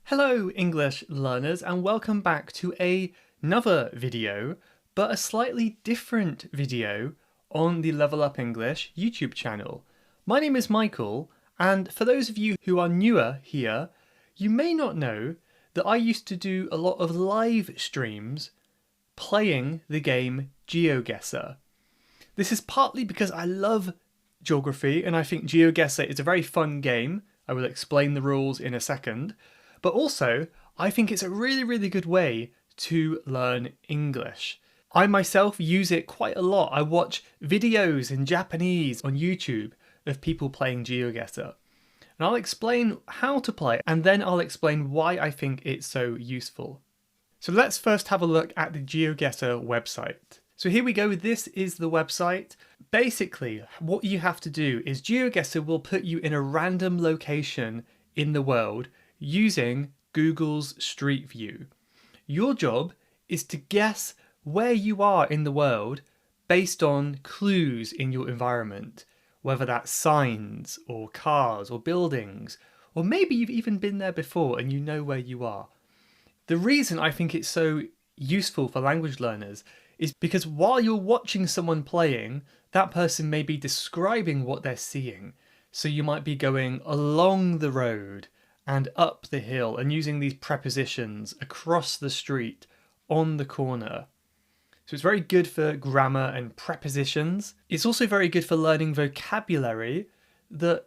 Hello English learners and welcome back to another video, but a slightly different video on the Level Up English YouTube channel. My name is Michael, and for those of you who are newer here, you may not know that I used to do a lot of live streams playing the game GeoGuessr. This is partly because I love geography and I think GeoGuessr is a very fun game. I will explain the rules in a second. But also, I think it's a really good way to learn English. I myself use it quite a lot. I watch videos in Japanese on YouTube of people playing GeoGuessr. And I'll explain how to play, and then I'll explain why I think it's so useful. So let's first have a look at the GeoGuessr website. So here we go, this is the website. Basically, what you have to do is GeoGuessr will put you in a random location in the world using Google's Street View. Your job is to guess where you are in the world based on clues in your environment, whether that's signs or cars or buildings, or maybe you've even been there before and you know where you are. The reason I think it's so useful for language learners is because while you're watching someone playing, that person may be describing what they're seeing. So you might be going along the road and up the hill and using these prepositions across the street, on the corner. So it's very good for grammar and prepositions. It's also very good for learning vocabulary that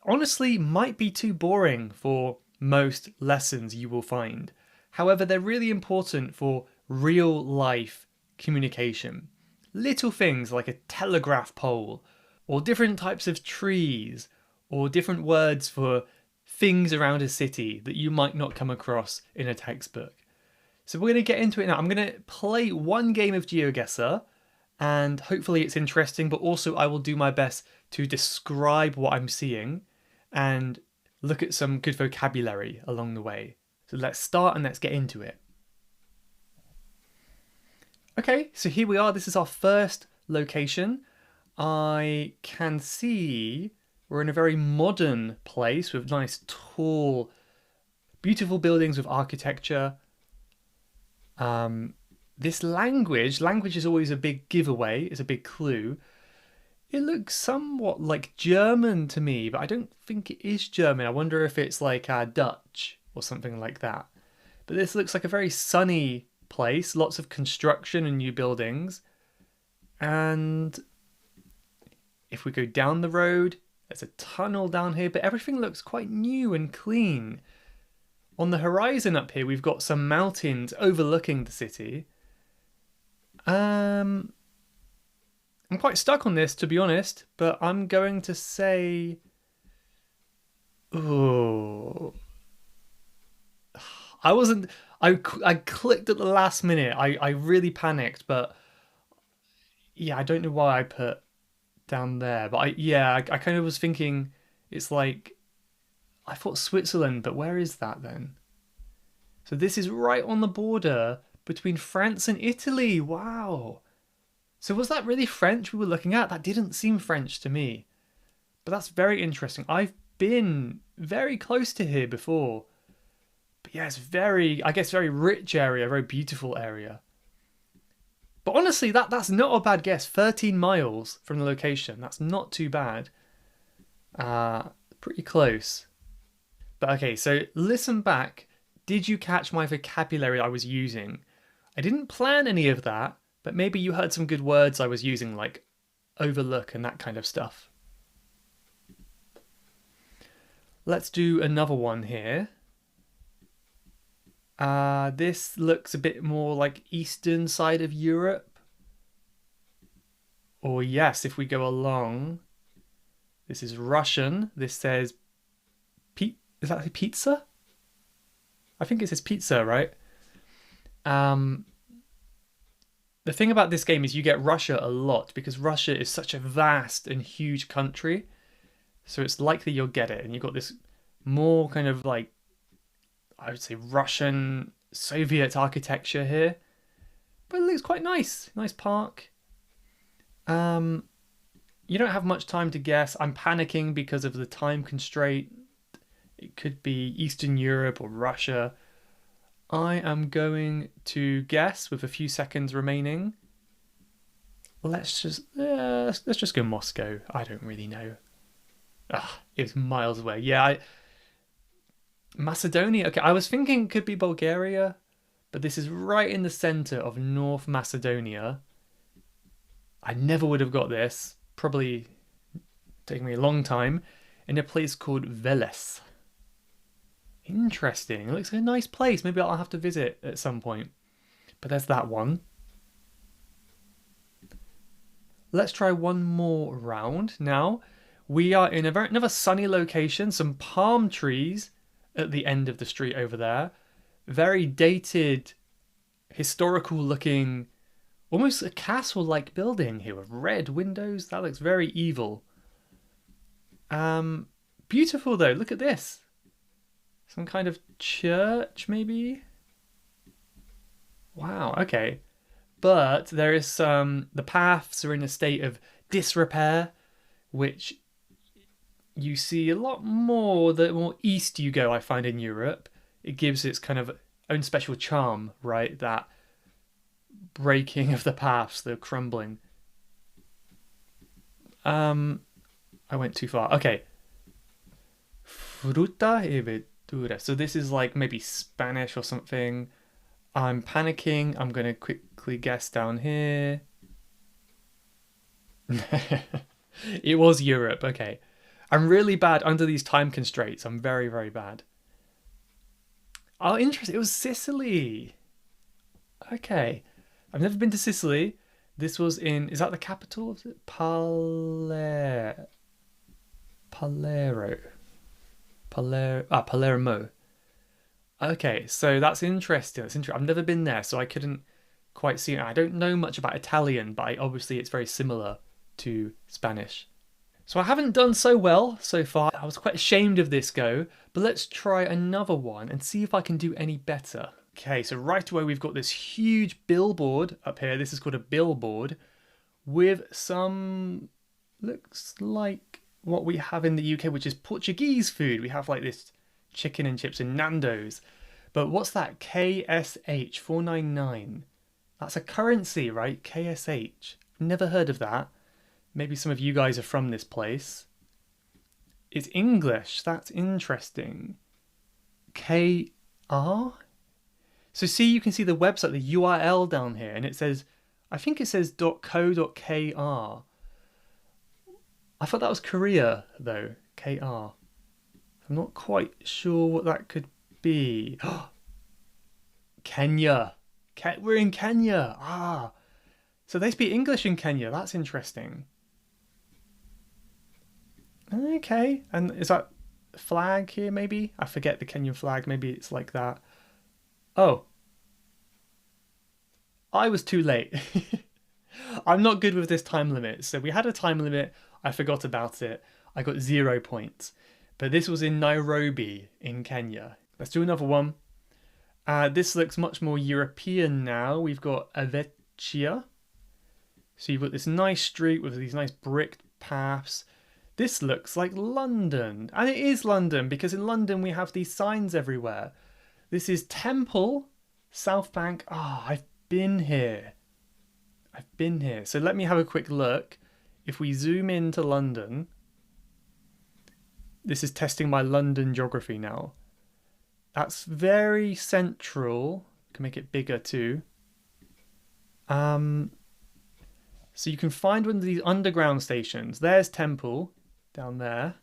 honestly might be too boring for most lessons you will find. However, they're really important for real life communication. Little things like a telegraph pole, or different types of trees, or different words for things around a city that you might not come across in a textbook. So we're going to get into it now. I'm going to play one game of GeoGuessr and hopefully it's interesting, but also I will do my best to describe what I'm seeing and look at some good vocabulary along the way. So let's start and let's get into it. Okay, so here we are. This is our first location. I can see we're in a very modern place with nice, tall, beautiful buildings with architecture. This language is always a big giveaway, it's a big clue. It looks somewhat like German to me, but I don't think it is German. I wonder if it's like Dutch or something like that. But this looks like a very sunny place, lots of construction and new buildings. And if we go down the road, there's a tunnel down here, but everything looks quite new and clean. On the horizon up here, we've got some mountains overlooking the city. I'm quite stuck on this, to be honest, but I'm going to say... Ooh. I clicked at the last minute. I really panicked, but yeah, I don't know why I put down there, but I kind of was thinking it's like, I thought Switzerland, but where is that then? So this is right on the border between France and Italy. Wow. So was that really French we were looking at? That didn't seem French to me, but that's very interesting. I've been very close to here before, but yeah, it's very rich area, very beautiful area. But honestly, that's not a bad guess. 13 miles from the location. That's not too bad. Pretty close. But okay, so listen back. Did you catch my vocabulary I was using? I didn't plan any of that, but maybe you heard some good words I was using, like overlook and that kind of stuff. Let's do another one here. This looks a bit more like eastern side of Europe. Or yes, if we go along, this is Russian. This says, is that pizza? I think it says pizza, right? The thing about this game is you get Russia a lot because Russia is such a vast and huge country. So it's likely you'll get it. And you've got this more kind of like, I would say Russian Soviet architecture here, but it looks quite nice. Nice park. You don't have much time to guess. I'm panicking because of the time constraint. It could be Eastern Europe or Russia. I am going to guess with a few seconds remaining. Let's just go Moscow. I don't really know. Ah, it was miles away. Yeah, Macedonia. Okay, I was thinking it could be Bulgaria, but this is right in the center of North Macedonia. I never would have got this. Probably taking me a long time. In a place called Veles. Interesting. It looks like a nice place. Maybe I'll have to visit at some point. But there's that one. Let's try one more round now. We are in another sunny location. Some palm trees at the end of the street over there. Very dated, historical looking, almost a castle-like building here with red windows. That looks very evil. Beautiful though. Look at this. Some kind of church, maybe? Wow, okay. But there is some, the paths are in a state of disrepair, which you see a lot more the more east you go, I find, in Europe. It gives its kind of own special charm, right? That breaking of the paths, the crumbling. I went too far. Okay. Fruta y verdura. So this is like maybe Spanish or something. I'm panicking. I'm going to quickly guess down here. It was Europe. Okay. I'm really bad under these time constraints. I'm very, very bad. Oh, interesting. It was Sicily. Okay. I've never been to Sicily. This was in, is that the capital of it? Palermo. Okay, so that's interesting. I've never been there, so I couldn't quite see it. I don't know much about Italian, but obviously it's very similar to Spanish. So I haven't done so well so far. I was quite ashamed of this go, but let's try another one and see if I can do any better. Okay, so right away we've got this huge billboard up here. This is called a billboard with some, looks like what we have in the UK, which is Portuguese food. We have like this chicken and chips and Nando's. But what's that? KSH 499. That's a currency, right? KSH. Never heard of that. Maybe some of you guys are from this place. It's English. That's interesting. KR? So see, you can see the website, the URL down here, and it says, I think it says .co.kr. I thought that was Korea, though. KR. I'm not quite sure what that could be. Kenya. We're in Kenya. Ah. So they speak English in Kenya. That's interesting. Okay. And is that flag here, maybe? I forget the Kenyan flag. Maybe it's like that. Oh. I was too late. I'm not good with this time limit. So we had a time limit. I forgot about it. I got 0 points. But this was in Nairobi in Kenya. Let's do another one. This looks much more European now. We've got Avecchia. So you've got this nice street with these nice brick paths. This looks like London. And it is London because in London we have these signs everywhere. This is Temple, South Bank. Ah, I've been here. I've been here. So let me have a quick look. If we zoom into London, this is testing my London geography now. That's very central. Can make it bigger too. So you can find one of these underground stations. There's Temple down there.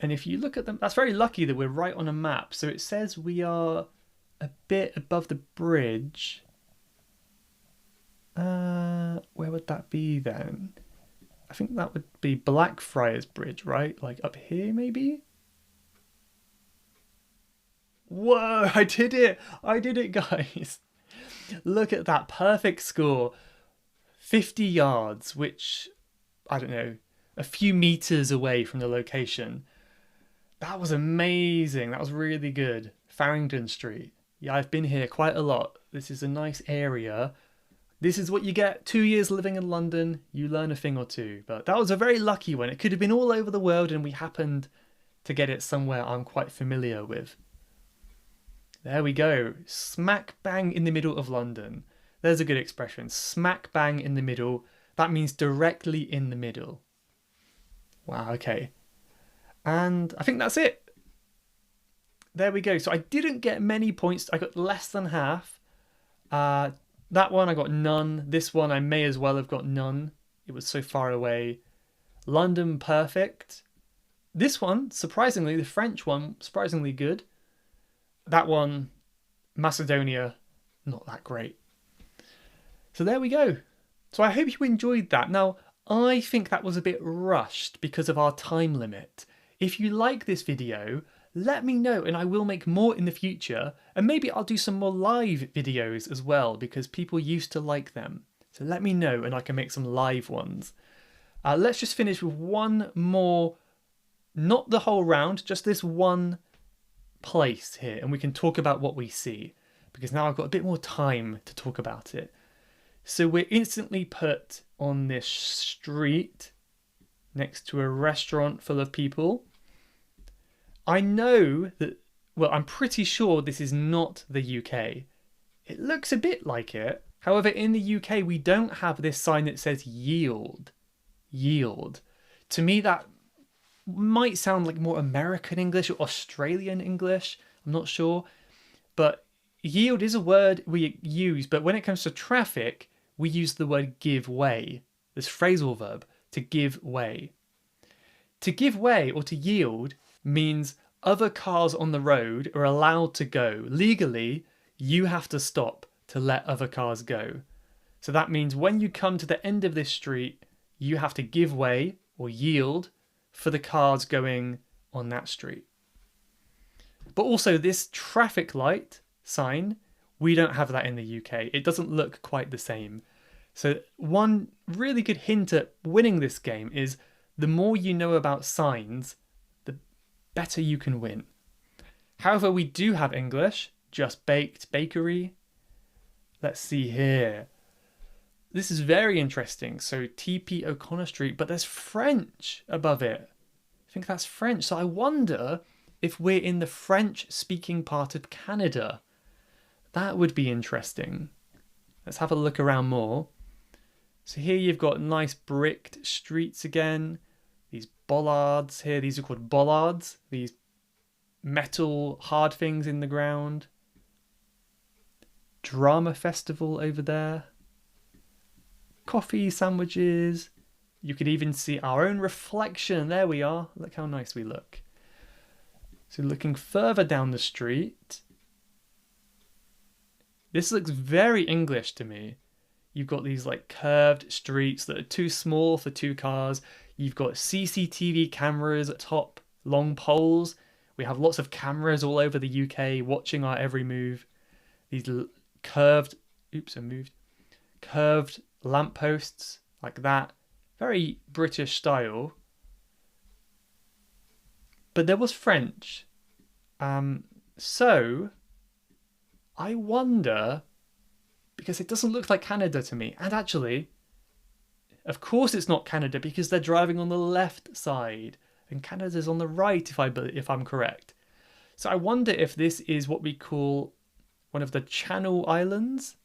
And if you look at them, that's very lucky that we're right on a map. So it says we are a bit above the bridge. Where would that be then? I think that would be Blackfriars Bridge, right? Like up here, maybe? Whoa, I did it! I did it, guys! Look at that perfect score. 50 yards, which, I don't know, a few meters away from the location. That was amazing. That was really good. Farringdon Street. Yeah, I've been here quite a lot. This is a nice area. This is what you get. 2 years living in London, you learn a thing or two. But that was a very lucky one. It could have been all over the world and we happened to get it somewhere I'm quite familiar with. There we go. Smack bang in the middle of London. There's a good expression. Smack bang in the middle. That means directly in the middle. Wow, okay. And I think that's it. There we go. So I didn't get many points. I got less than half. That one I got none. This one I may as well have got none. It was so far away. London, perfect. This one, surprisingly, the French one, surprisingly good. That one, Macedonia, not that great. So there we go. So I hope you enjoyed that. Now, I think that was a bit rushed because of our time limit. If you like this video, let me know and I will make more in the future. And maybe I'll do some more live videos as well because people used to like them. So let me know and I can make some live ones. Let's just finish with one more, not the whole round, just this one place here, and we can talk about what we see because now I've got a bit more time to talk about it. So we're instantly put on this street next to a restaurant full of people. I know that, well, I'm pretty sure this is not the UK. It looks a bit like it. However, in the UK, we don't have this sign that says yield. Yield. To me, that might sound like more American English or Australian English. I'm not sure. But yield is a word we use. But when it comes to traffic, we use the word give way. This phrasal verb, to give way. To give way or to yield means other cars on the road are allowed to go. Legally, you have to stop to let other cars go. So that means when you come to the end of this street, you have to give way or yield for the cars going on that street. But also this traffic light sign, we don't have that in the UK. It doesn't look quite the same. So one really good hint at winning this game is the more you know about signs, the better you can win. However, we do have English, just baked, bakery. Let's see here. This is very interesting. So TP O'Connor Street, but there's French above it. I think that's French. So I wonder if we're in the French-speaking part of Canada. That would be interesting. Let's have a look around more. So here you've got nice bricked streets again. These bollards here. These are called bollards. These metal hard things in the ground. Drama festival over there. Coffee sandwiches. You could even see our own reflection. There we are. Look how nice we look. So looking further down the street. This looks very English to me. You've got these like curved streets that are too small for two cars. You've got CCTV cameras at top, long poles. We have lots of cameras all over the UK watching our every move. These curved, curved lampposts like that. Very British style. But there was French. So I wonder, because it doesn't look like Canada to me. And actually, of course it's not Canada because they're driving on the left side and Canada's on the right if I'm correct. So I wonder if this is what we call one of the Channel Islands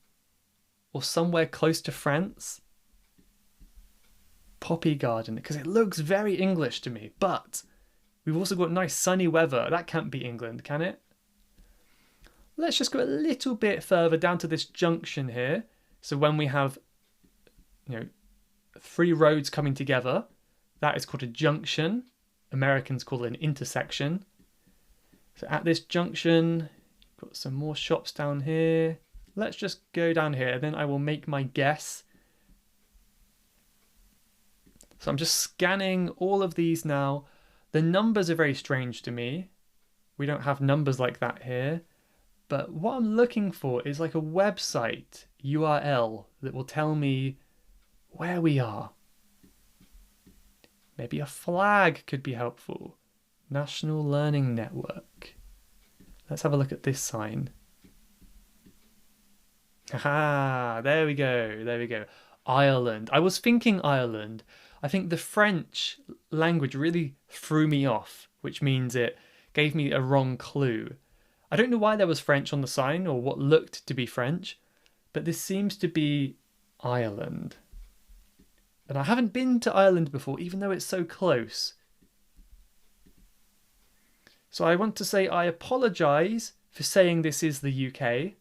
or somewhere close to France. Poppy Garden, because it looks very English to me, but we've also got nice sunny weather. That can't be England, can it? Let's just go a little bit further down to this junction here. So when we have, three roads coming together, that is called a junction. Americans call it an intersection. So at this junction, got some more shops down here. Let's just go down here, then I will make my guess. So I'm just scanning all of these now. The numbers are very strange to me. We don't have numbers like that here. But what I'm looking for is like a website URL that will tell me where we are. Maybe a flag could be helpful. National Learning Network. Let's have a look at this sign. Aha, there we go, there we go. Ireland. I was thinking Ireland. I think the French language really threw me off which means it gave me a wrong clue. I don't know why there was French on the sign or what looked to be French, but this seems to be Ireland. And I haven't been to Ireland before, even though it's so close. So I want to say I apologise for saying this is the UK.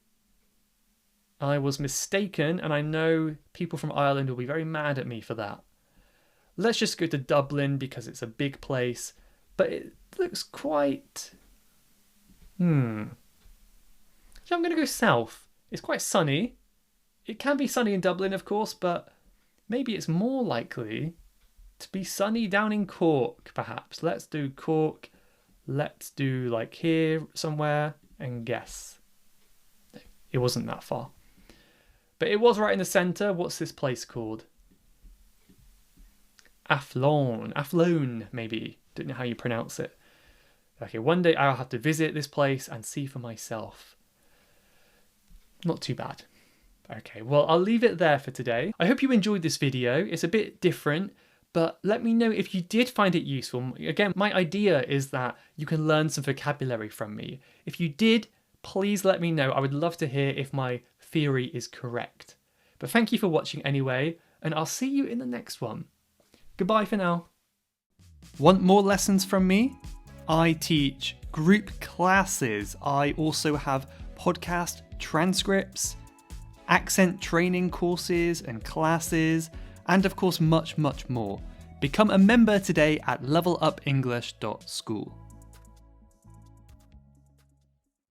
I was mistaken, and I know people from Ireland will be very mad at me for that. Let's just go to Dublin because it's a big place, but it looks quite... So I'm going to go south. It's quite sunny. It can be sunny in Dublin, of course, but maybe it's more likely to be sunny down in Cork, perhaps. Let's do Cork. Let's do like here somewhere and guess. It wasn't that far. But it was right in the centre. What's this place called? Athlone, maybe. Don't know how you pronounce it. Okay, one day I'll have to visit this place and see for myself. Not too bad. Okay, well, I'll leave it there for today. I hope you enjoyed this video. It's a bit different, but let me know if you did find it useful. Again, my idea is that you can learn some vocabulary from me. If you did, please let me know. I would love to hear if my theory is correct. But thank you for watching anyway, and I'll see you in the next one. Goodbye for now. Want more lessons from me? I teach group classes. I also have podcast transcripts, accent training courses and classes, and of course much, much more. Become a member today at levelupenglish.school.